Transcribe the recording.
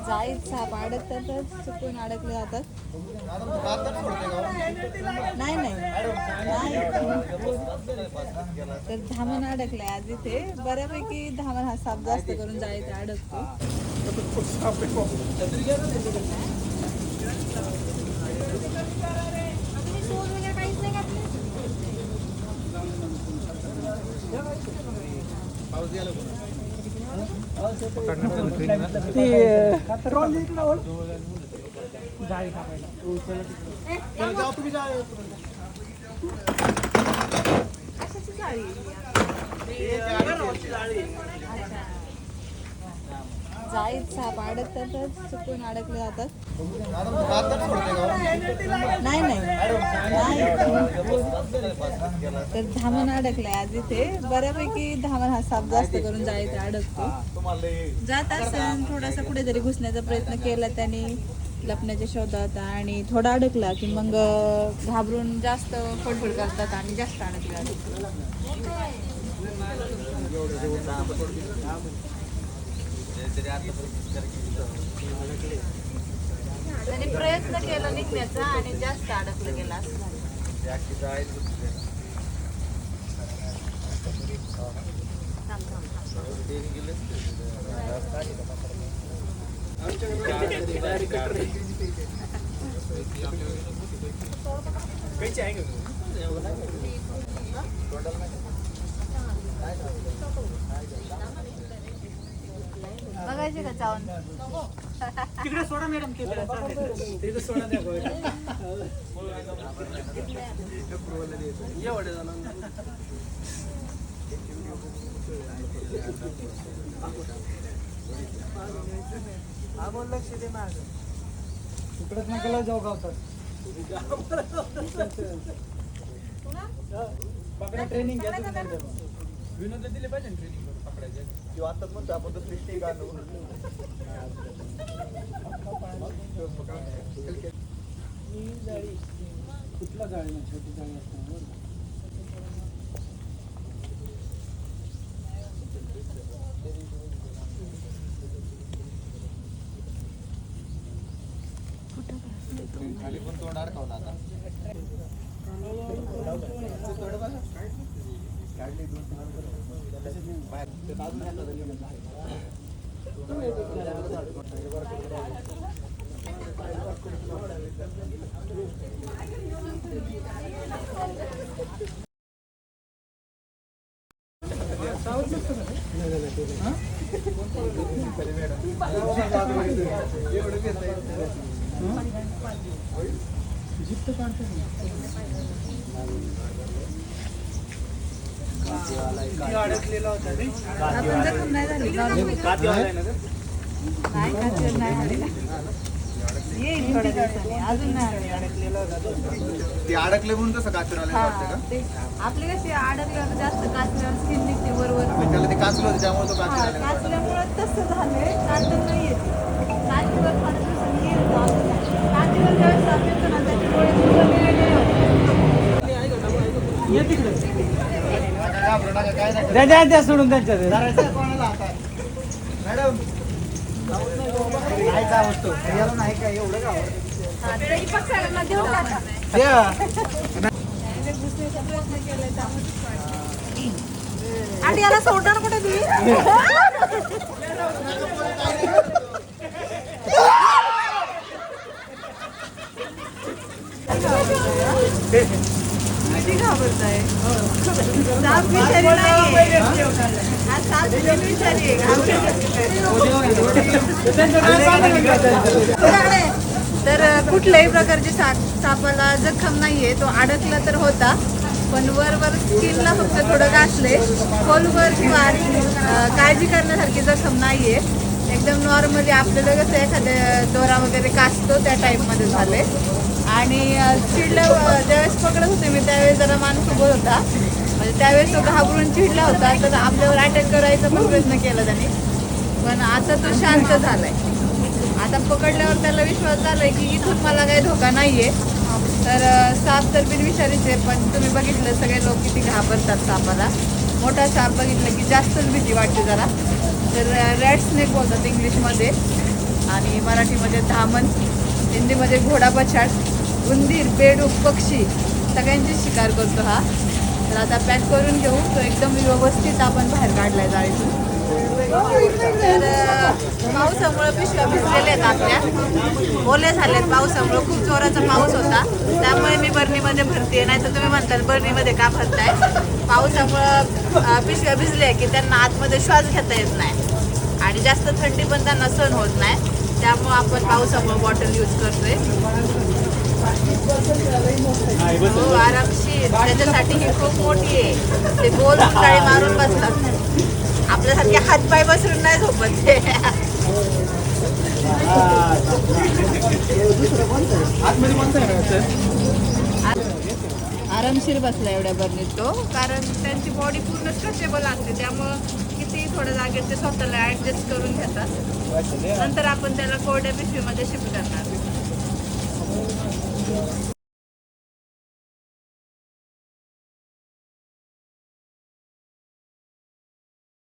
जाईत साप अडकतातच, चुकून अडकले जातात. नाही नाही नाही. तर धामण अडकलाय आज इथे. बऱ्यापैकी धामण हा साप जास्त करून जाईत अडकतो. जाईत साप अडकतातच, चुकून अडकले जातात. नाही नाही नाही. तर धामण अडकलाय आज इथे. बऱ्यापैकी धामण हा साप जास्त करून जाईत अडकतो. जात असताना थोडासा पुढे जरी घुसण्याचा प्रयत्न केला त्याने लपण्याच्या शोधात आणि थोडा अडकला की मग घाबरून जास्त फडफड करतात आणि जास्त अडकले जातात. त्याने प्रयत्न केला निघण्याचा आणि जास्त अडकलं गेला असं झालं. बघायचे का चावून तिकडे सोडा मॅडम, तिकडे सोडा द्या. लक्ष दे माझ तिकडेच नका जाऊ गावतात. पकडा ट्रेनिंग घ्या तुम्ही. विनोदला दिले पाहिजे ट्रेनिंग पकडायचे किंवा आताच म्हणतो आपण तर सृष्टी गाणं जाळी. कुठला जाळी ना छोटी जाळी असते. खाली पण तोंड अडकवला आता. अडकलेला होता ते अडकले म्हणून तसं काचूर आले आपले कसे अडकल्यावर जास्त काचल्यावर स्किन निघते वरवर. त्याला ते काचलं होतं त्यामुळे तो काचल्यामुळे तसं झालंय. काचलं नाही येते काचीवर फार दिवसांनी येतो. काचीवर ज्यावेळेस साप येतो ना त्याचे डोळे कमी वेगळे होते. द्या सोडून त्यांच्या मॅडम नाही जावतो नाही काय एवढं गाव आणि याला सोडणार कुठे तुम्ही. किती घाबरताय. साप विषारी नाहीये. हा साप विषारी आहे. तर कुठल्याही प्रकारची सापाला जखम नाहीये. तो अडकला तर होता पण वर स्किनला फक्त थोडं घासले. खोलवर किंवा काळजी करण्यासारखी जखम नाहीये. एकदम नॉर्मली आपल्याला कसं एखाद्या दोरा वगैरे कासतो त्या टाईपमध्ये झाले. आणि चिडलं ज्यावेळेस पकडत होते मी त्यावेळेस जरा माणूस उभं होता. म्हणजे त्यावेळेस तो घाबरून चिडला होता. तर आपल्यावर अटॅक करायचा पण प्रयत्न केला त्याने. पण आता तो शांत झालाय. आता पकडल्यावर त्याला विश्वास झालाय की इथून मला काही धोका नाहीये. तर साप तर बिनविषारीच आहे. पण तुम्ही बघितलं सगळे लोक किती घाबरतात सापाला. मोठा साप बघितलं की जास्तच भीती वाटते जरा. तर रॅट स्नेक बोलतात इंग्लिशमध्ये. आणि मराठीमध्ये धामण, हिंदीमध्ये घोडा पछाड, उंदीर, बेडूक, पक्षी सगळ्यांची शिकार करतो हा. तर आता पॅक करून घेऊ. तो एकदम व्यवस्थित आपण बाहेर काढलाय जाळीतून. तर पावसामुळं पिशव्या भिजलेल्या आहेत आपल्या, ओले झालेत पावसामुळं. खूप जोराचा पाऊस होता त्यामुळे मी बरणीमध्ये भरते. नाही तर तुम्ही म्हणताल बरणीमध्ये का भरताय. पावसामुळं पिशव्या भिजल्या की त्यांना आतमध्ये श्वास घेता येत नाही आणि जास्त थंडी पण त्यांना सहन होत नाही. त्यामुळं आपण पावसामुळं बॉटल यूज करतोय. हो, आरामशीर. त्याच्यासाठी ही खूप मोठी आहे. ते गोल गुंडाळी मारून बसतात. आपल्यासारखे हातपाय बसरून नाही झोपत ते. आरामशीर बसला एवढ्या बरणीत तो, कारण त्यांची बॉडी पूर्ण स्ट्रेचेबल असते. त्यामुळं किती थोड्या जागेत ते स्वतःला ऍडजस्ट करून घेतात. नंतर आपण त्याला कोरड्या पिशवीमध्ये शिफ्ट करणार.